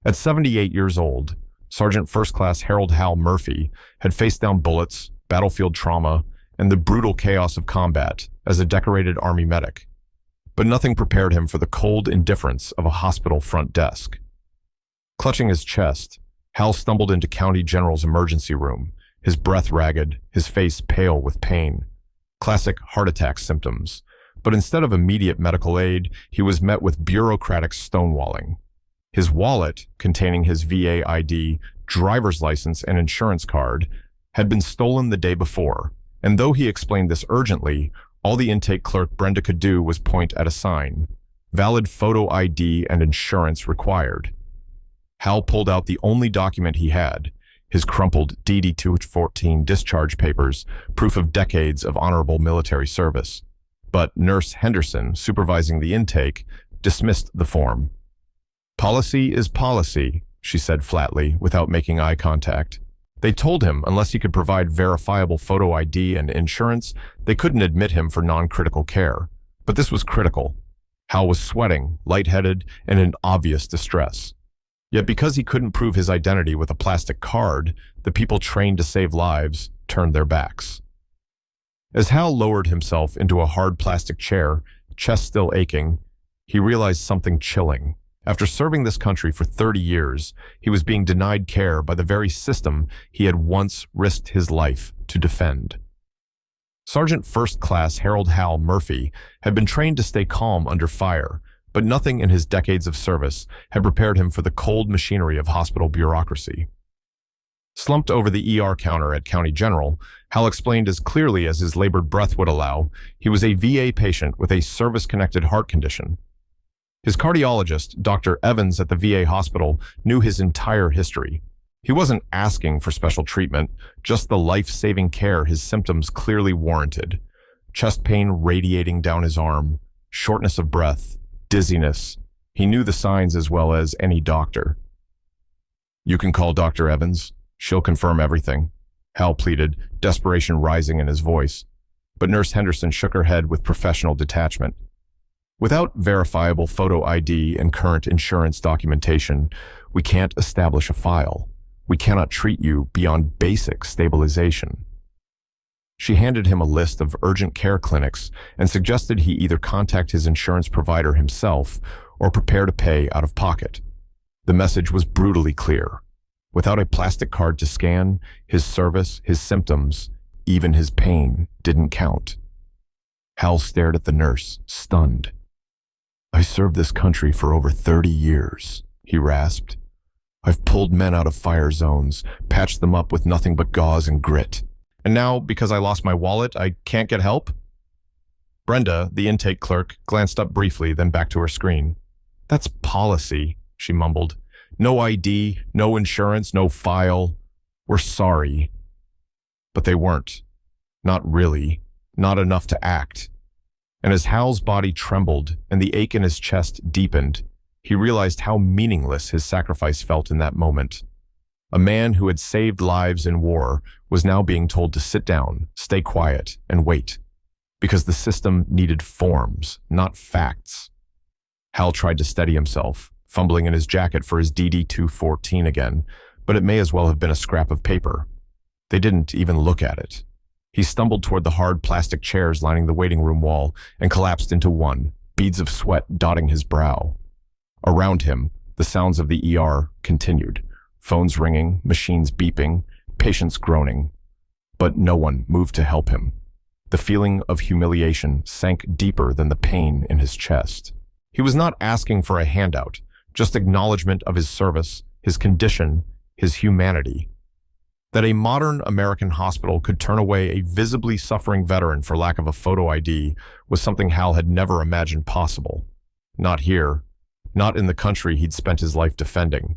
At 78 years old, Sergeant First Class Harold Hal Murphy had faced down bullets, battlefield trauma, and the brutal chaos of combat as a decorated Army medic. But nothing prepared him for the cold indifference of a hospital front desk. Clutching his chest, Hal stumbled into County General's emergency room, his breath ragged, his face pale with pain. Classic heart attack symptoms. But instead of immediate medical aid, he was met with bureaucratic stonewalling. His wallet, containing his VA ID, driver's license, and insurance card, had been stolen the day before, and though he explained this urgently, all the intake clerk Brenda could do was point at a sign. Valid photo ID and insurance required. Hal pulled out the only document he had, his crumpled DD-214 discharge papers, proof of decades of honorable military service. But Nurse Henderson, supervising the intake, dismissed the form. "Policy is policy," she said flatly, without making eye contact. They told him unless he could provide verifiable photo ID and insurance, they couldn't admit him for non-critical care. But this was critical. Hal was sweating, lightheaded, and in obvious distress. Yet because he couldn't prove his identity with a plastic card, the people trained to save lives turned their backs. As Hal lowered himself into a hard plastic chair, chest still aching, he realized something chilling. After serving this country for 30 years, he was being denied care by the very system he had once risked his life to defend. Sergeant First Class Harold Hal Murphy had been trained to stay calm under fire, but nothing in his decades of service had prepared him for the cold machinery of hospital bureaucracy. Slumped over the ER counter at County General, Hal explained as clearly as his labored breath would allow, he was a VA patient with a service-connected heart condition. His cardiologist, Dr. Evans at the VA hospital, knew his entire history. He wasn't asking for special treatment, just the life-saving care his symptoms clearly warranted. Chest pain radiating down his arm, shortness of breath, dizziness. He knew the signs as well as any doctor. "You can call Dr. Evans. She'll confirm everything," Hal pleaded, desperation rising in his voice. But Nurse Henderson shook her head with professional detachment. "Without verifiable photo ID and current insurance documentation, we can't establish a file. We cannot treat you beyond basic stabilization." She handed him a list of urgent care clinics and suggested he either contact his insurance provider himself or prepare to pay out of pocket. The message was brutally clear. Without a plastic card to scan, his service, his symptoms, even his pain didn't count. Hal stared at the nurse, stunned. "I served this country for over 30 years, he rasped. "I've pulled men out of fire zones, patched them up with nothing but gauze and grit. And now, because I lost my wallet, I can't get help?" Brenda, the intake clerk, glanced up briefly, then back to her screen. "That's policy," she mumbled. "No ID, no insurance, no file. We're sorry." But they weren't. Not really. Not enough to act. And as Hal's body trembled and the ache in his chest deepened, he realized how meaningless his sacrifice felt in that moment. A man who had saved lives in war was now being told to sit down, stay quiet, and wait, because the system needed forms, not facts. Hal tried to steady himself, fumbling in his jacket for his DD-214 again, but it may as well have been a scrap of paper. They didn't even look at it. He stumbled toward the hard plastic chairs lining the waiting room wall and collapsed into one, beads of sweat dotting his brow. Around him, the sounds of the ER continued. Phones ringing, machines beeping, patients groaning. But no one moved to help him. The feeling of humiliation sank deeper than the pain in his chest. He was not asking for a handout, just acknowledgement of his service, his condition, his humanity. That a modern American hospital could turn away a visibly suffering veteran for lack of a photo ID was something Hal had never imagined possible. Not here. Not in the country he'd spent his life defending.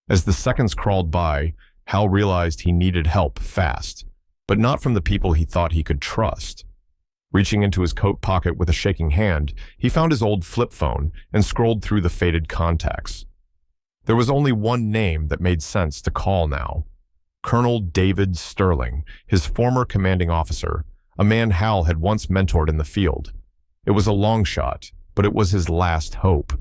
As the seconds crawled by, Hal realized he needed help fast, but not from the people he thought he could trust. Reaching into his coat pocket with a shaking hand, he found his old flip phone and scrolled through the faded contacts. There was only one name that made sense to call now. Colonel David Sterling, his former commanding officer, a man Hal had once mentored in the field. It was a long shot, but it was his last hope.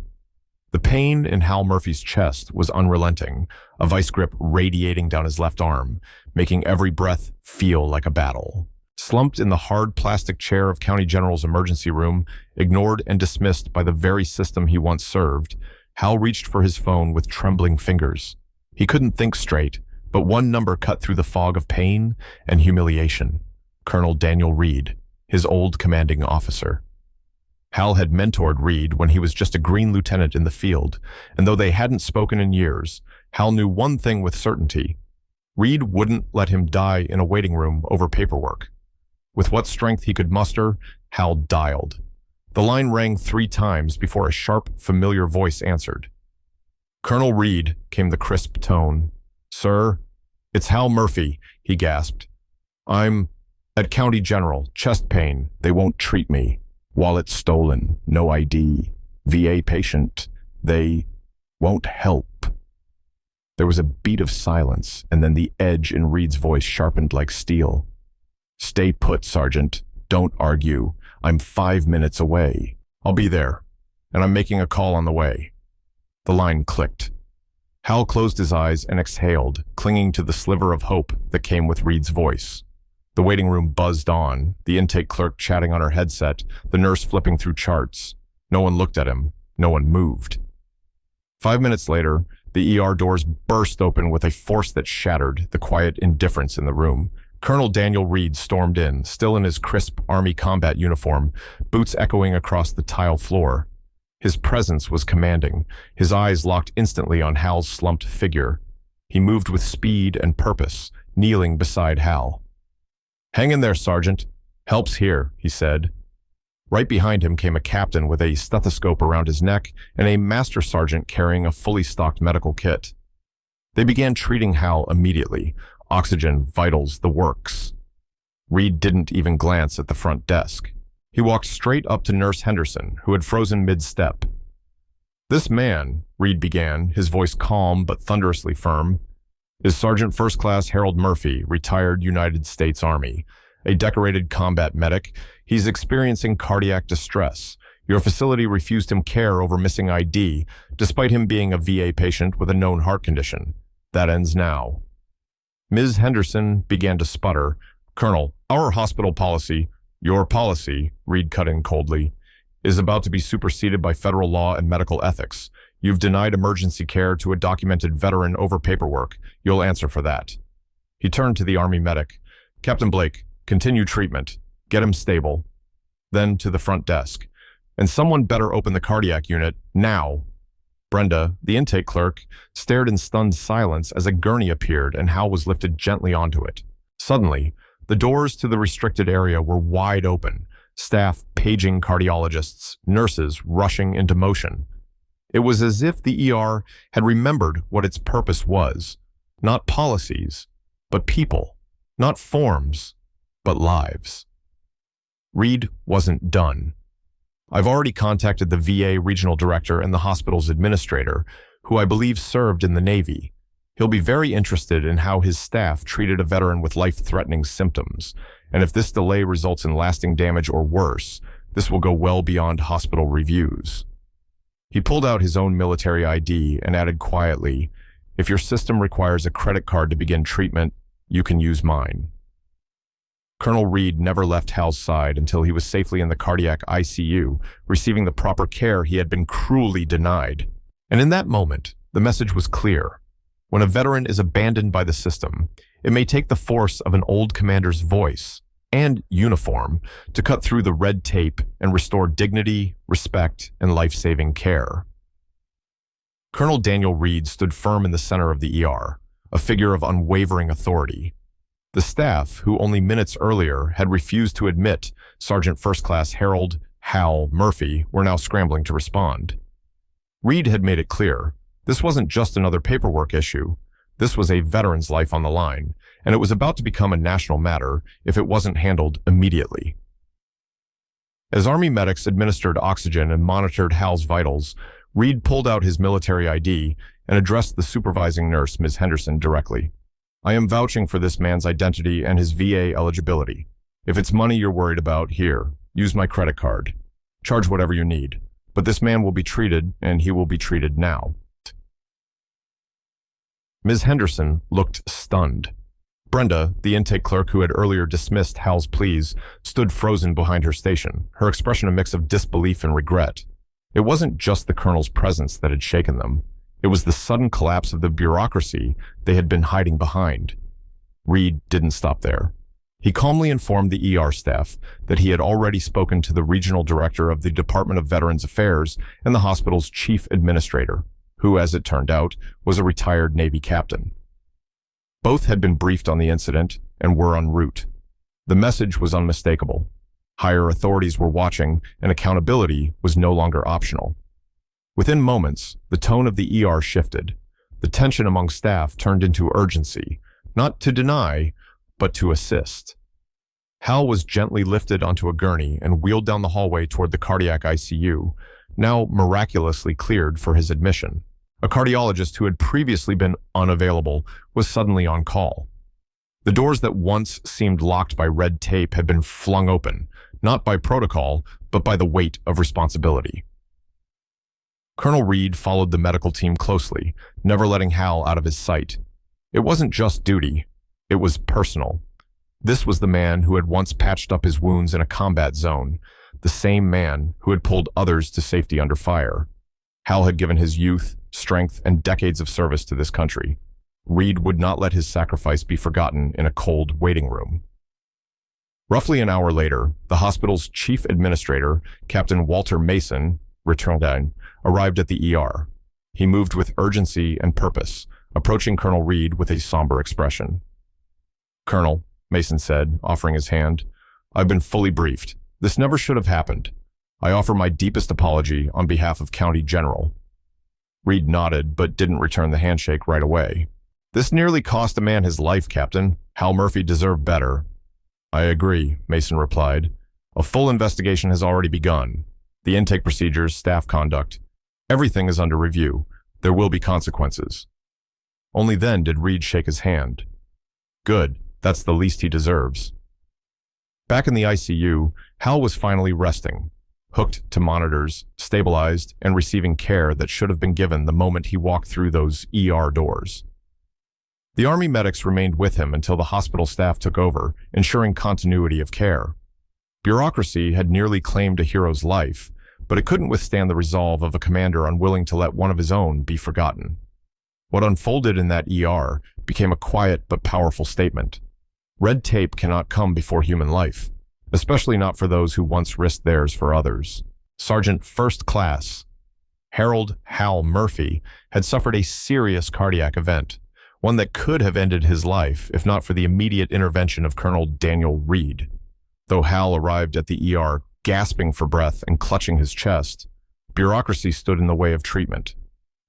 The pain in Hal Murphy's chest was unrelenting, a vice grip radiating down his left arm, making every breath feel like a battle. Slumped in the hard plastic chair of County General's emergency room, ignored and dismissed by the very system he once served, Hal reached for his phone with trembling fingers. He couldn't think straight, but one number cut through the fog of pain and humiliation. Colonel Daniel Reed, his old commanding officer. Hal had mentored Reed when he was just a green lieutenant in the field, and though they hadn't spoken in years, Hal knew one thing with certainty. Reed wouldn't let him die in a waiting room over paperwork. With what strength he could muster, Hal dialed. The line rang 3 times before a sharp, familiar voice answered. "Colonel Reed," came the crisp tone. "Sir, it's Hal Murphy," he gasped. "I'm at County General, chest pain, they won't treat me. Wallet stolen, no ID, VA patient, they won't help." There was a beat of silence, and then the edge in Reed's voice sharpened like steel. "Stay put, Sergeant. Don't argue. I'm 5 minutes away. I'll be there, and I'm making a call on the way." The line clicked. Hal closed his eyes and exhaled, clinging to the sliver of hope that came with Reed's voice. The waiting room buzzed on, the intake clerk chatting on her headset, the nurse flipping through charts. No one looked at him. No one moved. 5 minutes later, the ER doors burst open with a force that shattered the quiet indifference in the room. Colonel Daniel Reed stormed in, still in his crisp Army combat uniform, boots echoing across the tile floor. His presence was commanding, his eyes locked instantly on Hal's slumped figure. He moved with speed and purpose, kneeling beside Hal. "Hang in there, Sergeant. Help's here," he said. Right behind him came a captain with a stethoscope around his neck and a master sergeant carrying a fully stocked medical kit. They began treating Hal immediately. Oxygen, vitals, the works. Reed didn't even glance at the front desk. He walked straight up to Nurse Henderson, who had frozen mid-step. "This man," Reed began, his voice calm but thunderously firm, "is Sergeant First Class Harold Murphy, retired United States Army, a decorated combat medic. He's experiencing cardiac distress. Your facility refused him care over missing ID, despite him being a VA patient with a known heart condition. That ends now." Ms. Henderson began to sputter. "Colonel, our hospital policy—" "Your policy," Reed cut in coldly, "is about to be superseded by federal law and medical ethics. You've denied emergency care to a documented veteran over paperwork. You'll answer for that." He turned to the Army medic. "Captain Blake, continue treatment. Get him stable." Then to the front desk. "And someone better open the cardiac unit, now." Brenda, the intake clerk, stared in stunned silence as a gurney appeared and Hal was lifted gently onto it. Suddenly, the doors to the restricted area were wide open, staff paging cardiologists, nurses rushing into motion. It was as if the ER had remembered what its purpose was. Not policies, but people. Not forms, but lives. Reed wasn't done. "I've already contacted the VA regional director and the hospital's administrator, who I believe served in the Navy. He'll be very interested in how his staff treated a veteran with life-threatening symptoms, and if this delay results in lasting damage or worse, this will go well beyond hospital reviews." He pulled out his own military ID and added quietly, "If your system requires a credit card to begin treatment, you can use mine." Colonel Reed never left Hal's side until he was safely in the cardiac ICU, receiving the proper care he had been cruelly denied. And in that moment, the message was clear. When a veteran is abandoned by the system, it may take the force of an old commander's voice and uniform to cut through the red tape and restore dignity, respect, and life-saving care. Colonel Daniel Reed stood firm in the center of the ER, a figure of unwavering authority. The staff, who only minutes earlier had refused to admit Sergeant First Class Harold "Hal" Murphy, were now scrambling to respond. Reed had made it clear, this wasn't just another paperwork issue. This was a veteran's life on the line, and it was about to become a national matter if it wasn't handled immediately. As Army medics administered oxygen and monitored Hal's vitals, Reed pulled out his military ID and addressed the supervising nurse, Ms. Henderson, directly. "I am vouching for this man's identity and his VA eligibility. If it's money you're worried about, here, use my credit card. Charge whatever you need. But this man will be treated, and he will be treated now. Ms. Henderson looked stunned. Brenda, the intake clerk who had earlier dismissed Hal's pleas, stood frozen behind her station, her expression a mix of disbelief and regret. It wasn't just the colonel's presence that had shaken them. It was the sudden collapse of the bureaucracy they had been hiding behind. Reed didn't stop there. He calmly informed the ER staff that he had already spoken to the regional director of the Department of Veterans Affairs and the hospital's chief administrator, who, as it turned out, was a retired Navy captain. Both had been briefed on the incident and were en route. The message was unmistakable. Higher authorities were watching, and accountability was no longer optional. Within moments, the tone of the ER shifted. The tension among staff turned into urgency, not to deny, but to assist. Hal was gently lifted onto a gurney and wheeled down the hallway toward the cardiac ICU, now miraculously cleared for his admission. A cardiologist who had previously been unavailable was suddenly on call. The doors that once seemed locked by red tape had been flung open, not by protocol, but by the weight of responsibility. Colonel Reed followed the medical team closely, never letting Hal out of his sight. It wasn't just duty, it was personal. This was the man who had once patched up his wounds in a combat zone, the same man who had pulled others to safety under fire. Hal had given his youth, strength, and decades of service to this country. Reed would not let his sacrifice be forgotten in a cold waiting room. Roughly an hour later, the hospital's chief administrator, Captain Walter Mason, arrived at the ER. He moved with urgency and purpose, approaching Colonel Reed with a somber expression. "Colonel," Mason said, offering his hand, "I've been fully briefed. This never should have happened. I offer my deepest apology on behalf of County General." Reed nodded, but didn't return the handshake right away. "This nearly cost a man his life, Captain. Hal Murphy deserved better." "I agree," Mason replied. "A full investigation has already begun. The intake procedures, staff conduct, everything is under review. There will be consequences." Only then did Reed shake his hand. "Good. That's the least he deserves." Back in the ICU, Hal was finally resting, hooked to monitors, stabilized, and receiving care that should have been given the moment he walked through those ER doors. The Army medics remained with him until the hospital staff took over, ensuring continuity of care. Bureaucracy had nearly claimed a hero's life, but it couldn't withstand the resolve of a commander unwilling to let one of his own be forgotten. What unfolded in that ER became a quiet but powerful statement. Red tape cannot come before human life, especially not for those who once risked theirs for others. Sergeant First Class Harold Hal Murphy had suffered a serious cardiac event, one that could have ended his life if not for the immediate intervention of Colonel Daniel Reed. Though Hal arrived at the ER gasping for breath and clutching his chest, bureaucracy stood in the way of treatment.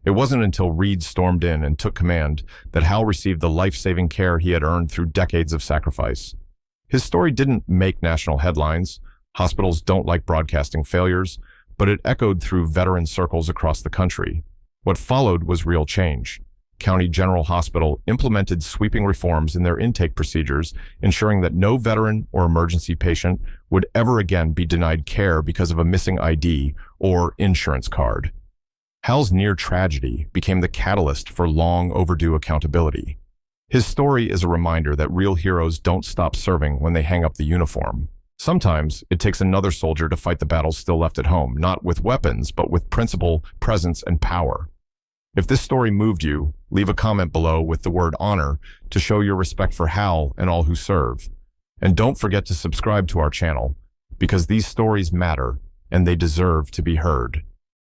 It wasn't until Reed stormed in and took command that Hal received the life-saving care he had earned through decades of sacrifice. His story didn't make national headlines. Hospitals don't like broadcasting failures, but it echoed through veteran circles across the country. What followed was real change. County General Hospital implemented sweeping reforms in their intake procedures, ensuring that no veteran or emergency patient would ever again be denied care because of a missing ID or insurance card. Hal's near tragedy became the catalyst for long overdue accountability. His story is a reminder that real heroes don't stop serving when they hang up the uniform. Sometimes it takes another soldier to fight the battles still left at home, not with weapons, but with principle, presence, and power. If this story moved you, leave a comment below with the word honor to show your respect for Hal and all who serve. And don't forget to subscribe to our channel, because these stories matter and they deserve to be heard.